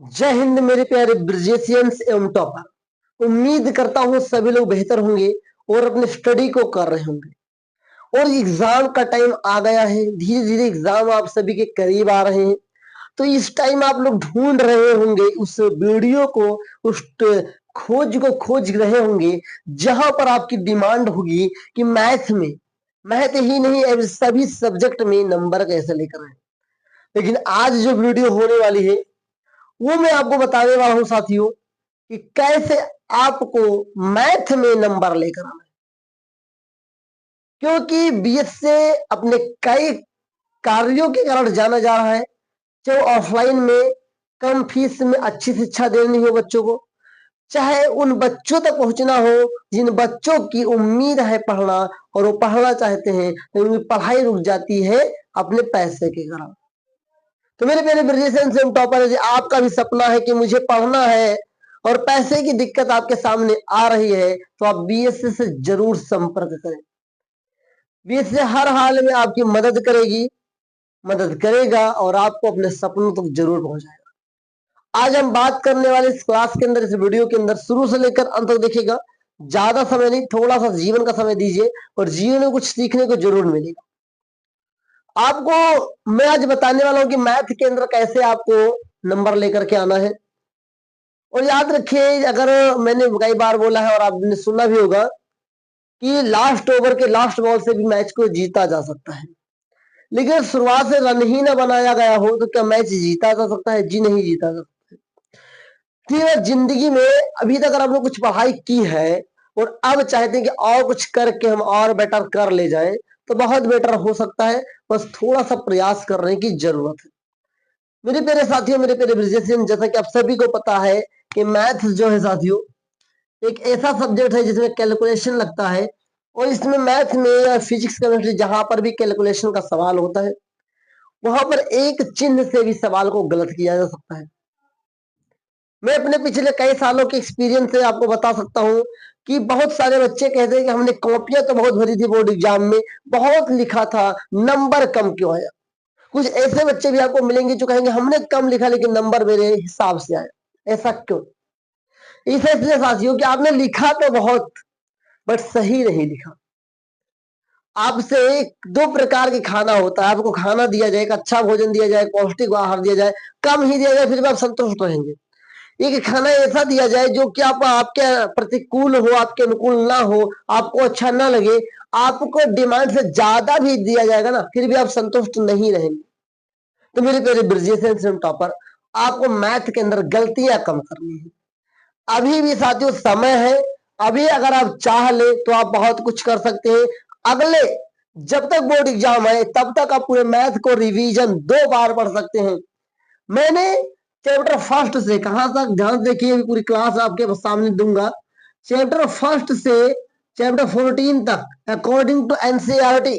जय हिंद मेरे प्यारे ब्रिजेशियंस एवं टॉपर। उम्मीद करता हूँ सभी लोग बेहतर होंगे और अपने स्टडी को कर रहे होंगे। और एग्जाम का टाइम आ गया है, धीरे धीरे एग्जाम आप सभी के करीब आ रहे हैं। तो इस टाइम आप लोग ढूंढ रहे होंगे उस वीडियो को, उस खोज रहे होंगे जहां पर आपकी डिमांड होगी कि मैथ ही नहीं सभी सब्जेक्ट में नंबर कैसे लेकर आए। लेकिन आज जो वीडियो होने वाली है वो मैं आपको बताने वाला हूं साथियों कि कैसे आपको मैथ में नंबर लेकर आना है। क्योंकि बीएस से अपने कई कार्यों के कारण जाना जा रहा है, चाहे ऑफलाइन में कम फीस में अच्छी शिक्षा देनी हो बच्चों को, चाहे उन बच्चों तक पहुंचना हो जिन बच्चों की उम्मीद है पढ़ना और वो पढ़ना चाहते हैं लेकिन उनकी पढ़ाई रुक जाती है अपने पैसे के कारण। तो मेरे प्यारे ब्रिजेशन से टॉपर है, आपका भी सपना है कि मुझे पढ़ना है और पैसे की दिक्कत आपके सामने आ रही है, तो आप बीएससी से जरूर संपर्क करें। बीएससी हर हाल में आपकी मदद करेगा और आपको अपने सपनों तक जरूर पहुंचाएगा। आज हम बात करने वाले इस क्लास के अंदर, इस वीडियो के अंदर शुरू से लेकर अंत तक देखिएगा। ज्यादा समय नहीं, थोड़ा सा जीवन का समय दीजिए और जीवन में कुछ सीखने को जरूर मिलेगा। आपको मैं आज बताने वाला हूं कि मैथ के अंदर कैसे आपको नंबर लेकर के आना है। और याद रखिए, अगर मैंने कई बार बोला है और आपने सुना भी होगा कि लास्ट ओवर के लास्ट बॉल से भी मैच को जीता जा सकता है, लेकिन शुरुआत से रन ही ना बनाया गया हो तो क्या मैच जीता जा सकता है? जी नहीं जीता जा सकता। ठीक, जिंदगी में अभी तक अगर आपने कुछ पढ़ाई की है और अब चाहते हैं कि और कुछ करके हम और बेटर कर ले जाएं, तो बहुत बेटर हो सकता है। बस थोड़ा सा प्रयास करने की जरूरत है। मेरे प्यारे साथियों, मेरे प्यारे ब्रिजेशियन, जैसा कि आप सभी को पता है कि मैथ जो है साथियों एक ऐसा सब्जेक्ट है जिसमें कैलकुलेशन लगता है। और इसमें मैथ में या फिजिक्स केमिस्ट्री जहां पर भी कैलकुलेशन का सवाल होता है वहां पर एक चिन्ह से भी सवाल को गलत किया जा सकता है। मैं अपने पिछले कई सालों के एक्सपीरियंस से आपको बता सकता हूं कि बहुत सारे बच्चे कहते हैं कि हमने कॉपियां तो बहुत भरी थी बोर्ड एग्जाम में, बहुत लिखा था, नंबर कम क्यों आया। कुछ ऐसे बच्चे भी आपको मिलेंगे जो कहेंगे हमने कम लिखा लेकिन नंबर मेरे हिसाब से आया। ऐसा क्यों? इसलिए साथियों कि आपने लिखा तो बहुत बट सही नहीं लिखा। आपसे दो प्रकार के खाना होता है, आपको खाना दिया जाए, एक अच्छा भोजन दिया जाए, पौष्टिक आहार दिया जाए, कम ही दिया जाए फिर भी आप संतुष्ट रहेंगे। एक खाना ऐसा दिया जाए जो कि आपके प्रतिकूल हो, आपके अनुकूल ना हो, आपको अच्छा ना लगे, आपको डिमांड से ज्यादा भी दिया जाएगा ना फिर भी आप संतुष्ट नहीं रहेंगे। तो मेरे प्यारे ब्रिजेशन टॉपर, आपको मैथ के अंदर गलतियां कम करनी है। अभी भी साथियों समय है, अभी अगर आप चाह ले तो आप बहुत कुछ कर सकते हैं। अगले जब तक बोर्ड एग्जाम है तब तक आप पूरे मैथ को रिवीजन 2 बार पढ़ सकते हैं। मैंने चैप्टर फर्स्ट से कहां तक, ध्यान देखिए, पूरी क्लास आपके सामने दूंगा। चैप्टर फर्स्ट से चैप्टर 14 तक अकॉर्डिंग टू एनसीईआरटी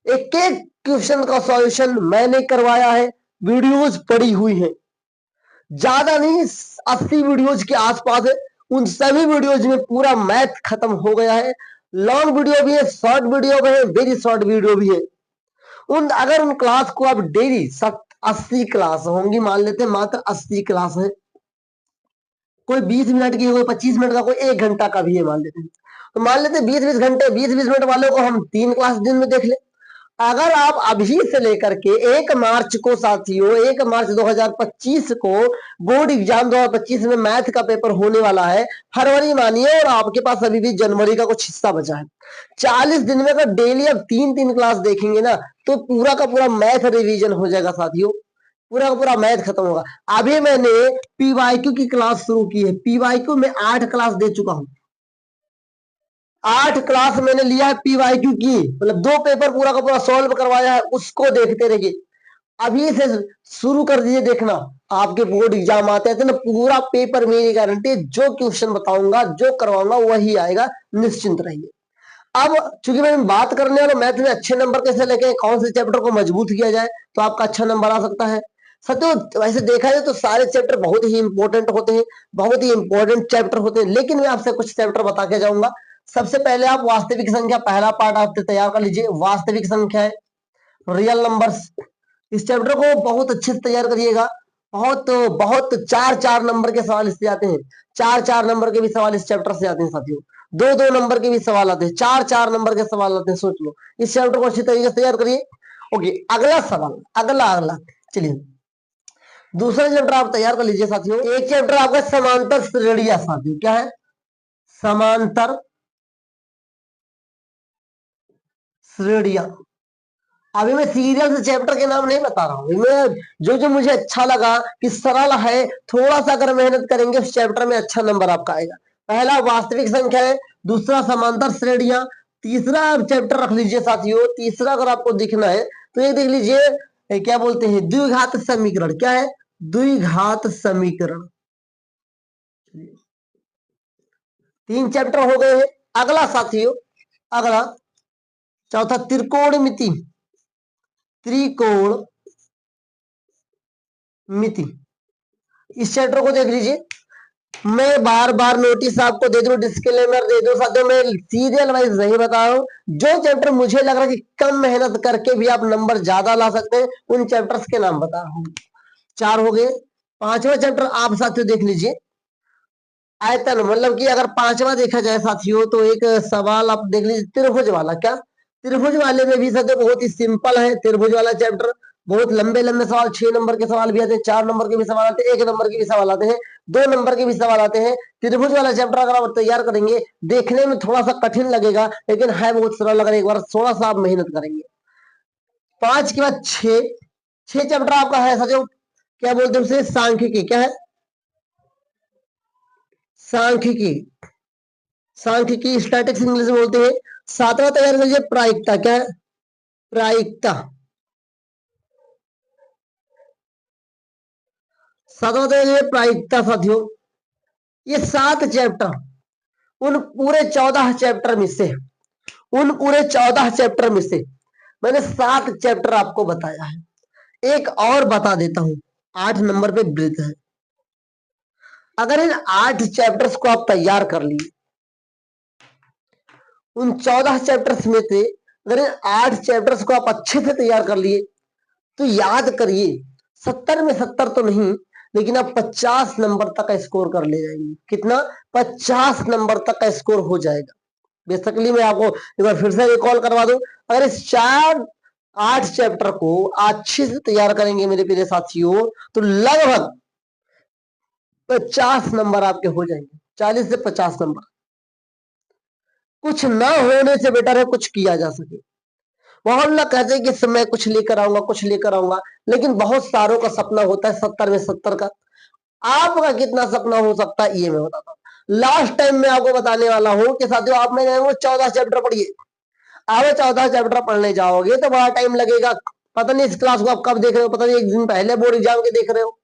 एक एक क्वेश्चन का सॉल्यूशन मैंने करवाया है, वीडियोज पड़ी हुई है। ज्यादा नहीं, 80 वीडियोज के आसपास है। उन सभी वीडियोज में पूरा मैथ खत्म हो गया है। लॉन्ग वीडियो भी है, शॉर्ट वीडियो भी है, वेरी शॉर्ट वीडियो भी है। अगर उन क्लास को आप डेली 80 क्लास होंगी, मान लेते हैं मात्र 80 क्लास है, कोई 20 मिनट की, कोई 25 मिनट का, कोई 1 घंटा का भी है मान लेते हैं। तो मान लेते हैं 20-20 घंटे, 20-20 मिनट वालों को हम 3 क्लास दिन में देख ले। अगर आप अभी से लेकर के 1 मार्च को साथियों, 1 मार्च 2025 को बोर्ड एग्जाम 2025 में मैथ का पेपर होने वाला है, फरवरी मानिए, और आपके पास अभी भी जनवरी का कुछ हिस्सा बचा है। 40 दिन में अगर डेली आप 3-3 क्लास देखेंगे ना तो पूरा का पूरा मैथ रिवीजन हो जाएगा साथियों, पूरा का पूरा मैथ खत्म होगा। अभी मैंने पीवाईक्यू की क्लास शुरू की है, पीवाईक्यू में 8 क्लास दे चुका हूं। 8 क्लास मैंने लिया है पीवाईक्यू की, मतलब 2 पेपर पूरा का पूरा सॉल्व करवाया है, उसको देखते रहिए। अभी से शुरू कर दीजिए देखना, आपके बोर्ड एग्जाम आते हैं तो ना पूरा पेपर मेरी गारंटी, जो क्वेश्चन बताऊंगा, जो करवाऊंगा वही आएगा, निश्चिंत रहिए। अब चूंकि मैं बात करने वाला मैथ में अच्छे नंबर कैसे लेके, कौन से चैप्टर को मजबूत किया जाए तो आपका अच्छा नंबर आ सकता है। सत्य वैसे देखा जाए तो सारे चैप्टर बहुत ही इंपॉर्टेंट होते हैं, बहुत ही इंपॉर्टेंट चैप्टर होते हैं, लेकिन मैं आपसे कुछ चैप्टर बता के जाऊंगा। सबसे पहले आप वास्तविक संख्या, पहला पार्ट आप तैयार कर लीजिए, वास्तविक संख्या है, रियल नंबर्स। इस चैप्टर को बहुत अच्छे से तैयार करिएगा। बहुत बहुत 4-4 नंबर के सवाल इससे आते हैं। 4-4 नंबर के भी सवाल इस चैप्टर से आते हैं साथियों। 2-2 नंबर के भी सवाल आते हैं। 4-4 नंबर के सवाल आते हैं। सोच लो, इस चैप्टर को अच्छी तरीके से तैयार करिए। ओके, अगला सवाल, अगला अगला चलिए, दूसरा चैप्टर आप तैयार कर लीजिए साथियों। एक चैप्टर आपका समांतर श्रेणियां साथियों, क्या है? समांतर श्रेणियां। अभी मैं सीरियल से चैप्टर के नाम नहीं बता रहा हूं, मैं जो जो मुझे अच्छा लगा कि सरल है, थोड़ा सा अगर मेहनत करेंगे उस चैप्टर में अच्छा नंबर आपका आएगा। पहला वास्तविक संख्या है, दूसरा समांतर श्रेणियां, तीसरा आप चैप्टर रख लीजिए साथियों। तीसरा अगर आपको दिखना है तो ये देख लीजिए, क्या बोलते हैं, द्विघात समीकरण। क्या है? द्विघात समीकरण। 3 चैप्टर हो गए हैं। अगला साथियों, अगला चौथा त्रिकोणमिति। त्रिकोण मिति, इस चैप्टर को देख लीजिए। मैं बार बार नोटिस आपको दे दूं, डिस्क्लेमर दे दूं साथियों, मैं सीरियल वाइज नहीं बता रहा हूं। जो चैप्टर मुझे लग रहा है कि कम मेहनत करके भी आप नंबर ज्यादा ला सकते हैं, उन चैप्टर्स के नाम बता रहा हूं। 4 हो गए। 5वां चैप्टर आप साथियों देख लीजिए, आयतन। मतलब कि अगर 5वां देखा जाए साथियों तो एक सवाल आप देख लीजिए, त्रिभुज वाला। क्या? त्रिभुज वाले में भी साथियों बहुत ही सिंपल है त्रिभुज वाला चैप्टर। बहुत लंबे लंबे सवाल, 6 नंबर के सवाल भी आते हैं, 4 नंबर के भी सवाल आते हैं, 1 नंबर के भी सवाल आते हैं, 2 नंबर के भी सवाल आते हैं। त्रिभुज वाला चैप्टर अगर आप तैयार करेंगे, देखने में थोड़ा सा कठिन लगेगा लेकिन है बहुत सरल अगर एक बार थोड़ा सा आप मेहनत करेंगे। 5 के बाद 6 चैप्टर आपका है साथियों, क्या बोलते हैं उसे? सांख्यिकी। क्या है? सांख्यिकी। सांख्यिकी स्टैटिक्स इंग्लिश में बोलते हैं। 7वां तैयार कीजिए, प्रायिकता। क्या है? प्रायिकता। 7वां तैयार कीजिए, प्रायिकता साथियों। ये 7 चैप्टर, उन पूरे 14 चैप्टर में से, उन पूरे 14 चैप्टर में से मैंने 7 चैप्टर आपको बताया है। एक और बता देता हूं, 8 नंबर पे वृत्त है। अगर इन 8 चैप्टर्स को आप तैयार कर लिए, उन 14 चैप्टर्स में से अगर इन 8 चैप्टर्स को आप अच्छे से तैयार कर लिए, तो याद करिए 70 में 70 तो नहीं, लेकिन आप 50 नंबर तक का स्कोर कर ले जाएंगे। कितना? 50 नंबर तक का स्कोर हो जाएगा। बेसिकली मैं आपको एक बार फिर से रिकॉल करवा दूं, अगर इस 8 चैप्टर को अच्छे से तैयार करेंगे मेरे प्रिय साथियों, तो लगभग 50 नंबर आपके हो जाएंगे। 40 से 50 नंबर। कुछ ना होने से बेटर है कुछ किया जा सके। बहुत लोग कहते हैं कि मैं कुछ लेकर आऊंगा, कुछ लेकर आऊंगा, लेकिन बहुत सारों का सपना होता है 70 में 70 का। आपका कितना सपना हो सकता है ये मैं बताता हूँ। लास्ट टाइम मैं आपको बताने वाला हूं कि साथियों आप में 14 चैप्टर पढ़िए। आप 14 चैप्टर पढ़ने जाओगे तो बड़ा टाइम लगेगा। पता नहीं इस क्लास को आप कब देख रहे हो, पता नहीं 1 दिन पहले बोर्ड एग्जाम के देख रहे हो,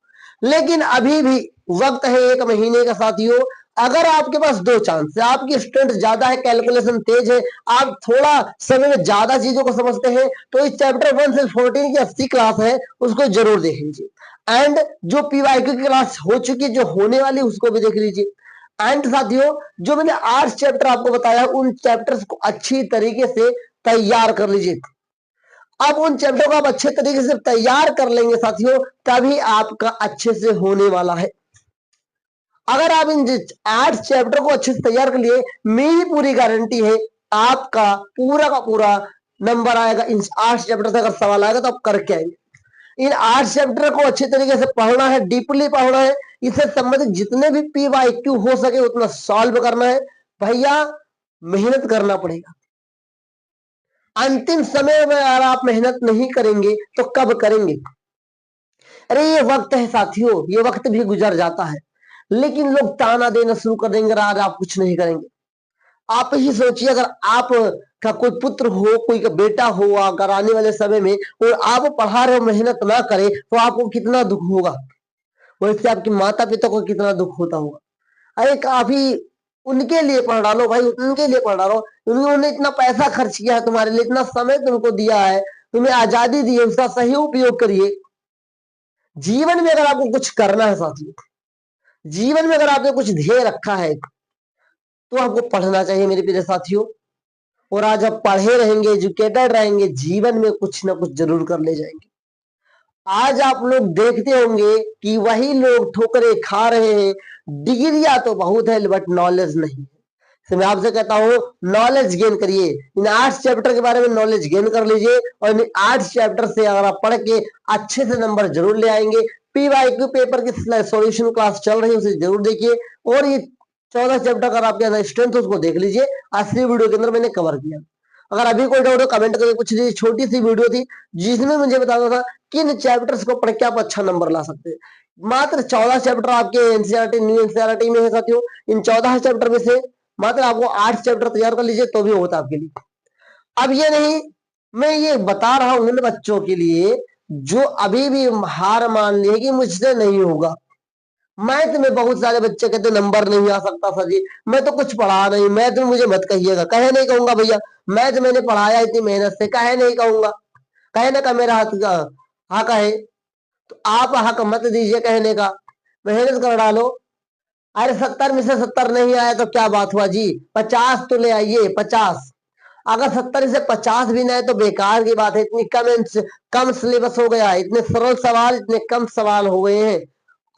लेकिन अभी भी वक्त है 1 महीने का साथियों। अगर आपके पास 2 चांस है, आपकी स्ट्रेंथ ज्यादा है, कैलकुलेशन तेज है, आप थोड़ा समय में ज्यादा चीजों को समझते हैं, तो इस चैप्टर 1 से 14 की 80 क्लास है, उसको जरूर देख लीजिए। एंड जो पीवाईक्यू की क्लास हो चुकी है, जो होने वाली, उसको भी देख लीजिए। एंड साथियों, जो मैंने 8 चैप्टर आपको बताया, उन चैप्टर्स को अच्छी तरीके से तैयार कर लीजिए। अब उन चैप्टर को आप अच्छे तरीके से तैयार कर लेंगे साथियों, तभी आपका अच्छे से होने वाला है। अगर आप इन 8 चैप्टर को अच्छे से तैयार कर लिए, मेरी पूरी गारंटी है आपका पूरा का पूरा नंबर आएगा। इन 8 चैप्टर से अगर सवाल आएगा तो आप करके आएंगे। इन 8 चैप्टर को अच्छे तरीके से पढ़ना है, डीपली पढ़ना है, इससे संबंधित जितने भी पीवाईक्यू हो सके उतना सॉल्व करना है। भैया मेहनत करना पड़ेगा। अंतिम समय में अगर आप मेहनत नहीं करेंगे तो कब करेंगे? अरे ये वक्त है साथियों, ये वक्त भी गुजर जाता है, लेकिन लोग ताना देना शुरू कर देंगे, आज आप कुछ नहीं करेंगे। आप ही सोचिए, अगर आप का कोई पुत्र हो, कोई का बेटा हो, अगर आने वाले समय में और आप पढ़ा रहे हो, मेहनत ना करे तो आपको कितना दुख होगा, वैसे आपके माता पिता को कितना दुख होता होगा। अरे काफी उनके लिए पढ़ डालो भाई, उनके लिए पढ़ डालो। उन्होंने इतना पैसा खर्च किया है तुम्हारे लिए, इतना समय तुमको दिया है, तुम्हें आजादी दी है, उसका सही उपयोग करिए। जीवन में अगर आपको कुछ करना है साथियों, जीवन में अगर आपने कुछ ध्येय रखा है, तो आपको पढ़ना चाहिए मेरे प्रिय साथियों। और आज आप पढ़े रहेंगे, एजुकेटेड रहेंगे, जीवन में कुछ ना कुछ जरूर कर ले जाएंगे। आज आप लोग देखते होंगे कि वही लोग ठोकरे खा रहे हैं, डिग्रियां तो बहुत है बट नॉलेज नहीं। तो मैं आपसे कहता हूँ नॉलेज गेन करिए, इन 8 चैप्टर के बारे में नॉलेज गेन कर लीजिए और इन 8 चैप्टर से अगर आप पढ़ के अच्छे से नंबर जरूर ले आएंगे। पीवाईक्यू पेपर की सॉल्यूशन क्लास चल रही है, उसे जरूर देखिए। और ये 14 चैप्टर अगर आपके अंदर स्ट्रेंथ उसको देख लीजिए, असली वीडियो के अंदर मैंने कवर किया। अगर अभी कोई डाउट हो कमेंट करके कुछ छोटी सी वीडियो थी जिसमें मुझे बताना था किन चैप्टर्स को पढ़ के आप अच्छा नंबर ला सकते हैं। मात्र 14 चैप्टर आपके एनसीईआरटी न्यू एनसीईआरटी में है साथियों। इन 14 चैप्टर में से मात्र आपको 8 चैप्टर तैयार कर लीजिए तो भी होता आपके लिए। अब ये नहीं, मैं ये बता रहा हूं उन बच्चों के लिए जो अभी भी हार मान लिए कि मुझसे नहीं होगा। मैथ में बहुत सारे बच्चे कहते नंबर नहीं आ सकता सर जी, मैं तो कुछ पढ़ा नहीं, मैथ में मुझे मत कहिएगा। कहे नहीं कहूंगा भैया, मैथ मैंने पढ़ाया इतनी मेहनत से, कहे नहीं कहूंगा। कहने का मेरा हक है, तो आप हक मत दीजिए कहने का, मेहनत कर डालो। अरे 70 में से 70 नहीं आया तो क्या बात हुआ जी, 50 तो ले आइए, 50। अगर 70 से 50 भी ना है तो बेकार की बात है। इतनी कम सिलेबस हो गया है, इतने सरल सवाल, इतने कम सवाल हो गए हैं।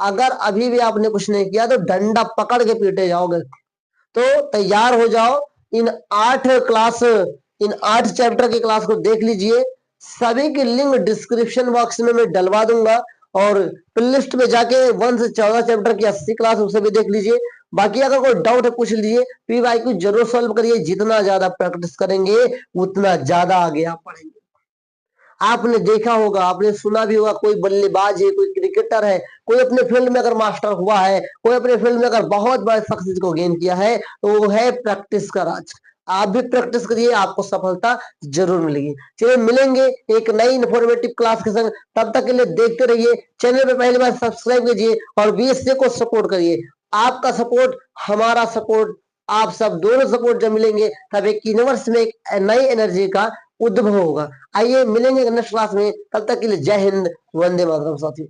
अगर अभी भी आपने कुछ नहीं किया तो डंडा पकड़ के पीटे जाओगे। तो तैयार हो जाओ, इन 8 चैप्टर की क्लास को देख लीजिए। सभी की लिंक डिस्क्रिप्शन बॉक्स में मैं डलवा दूंगा और प्लेलिस्ट में जाके 1 से 14 चैप्टर की 80 क्लास उसे भी देख लीजिए। बाकी अगर कोई डाउट है पूछ लीजिए, पीवाईक्यू जरूर सॉल्व करिए। जितना ज्यादा प्रैक्टिस करेंगे उतना ज्यादा आगे आप पढ़ेंगे। आपने देखा होगा, आपने सुना भी होगा, कोई बल्लेबाज है, कोई क्रिकेटर है, कोई अपने फील्ड में अगर मास्टर हुआ है, कोई अपने फील्ड में अगर बहुत बड़े सक्सेस को गेन किया है तो वो है प्रैक्टिस का राज। आप भी प्रैक्टिस करिए, आपको सफलता जरूर मिलेगी। चलिए मिलेंगे एक नई इन्फॉर्मेटिव क्लास के संग, तब तक के लिए देखते रहिए। चैनल पे पहली बार सब्सक्राइब कीजिए और बीएससी को सपोर्ट करिए। आपका सपोर्ट, हमारा सपोर्ट, आप सब दोनों सपोर्ट जब मिलेंगे तब एक यूनिवर्स में एक नई एनर्जी का उद्भव होगा। आइए मिलेंगे नेक्स्ट क्लास में, तब तक के लिए जय हिंद, वंदे मातरम साथियों।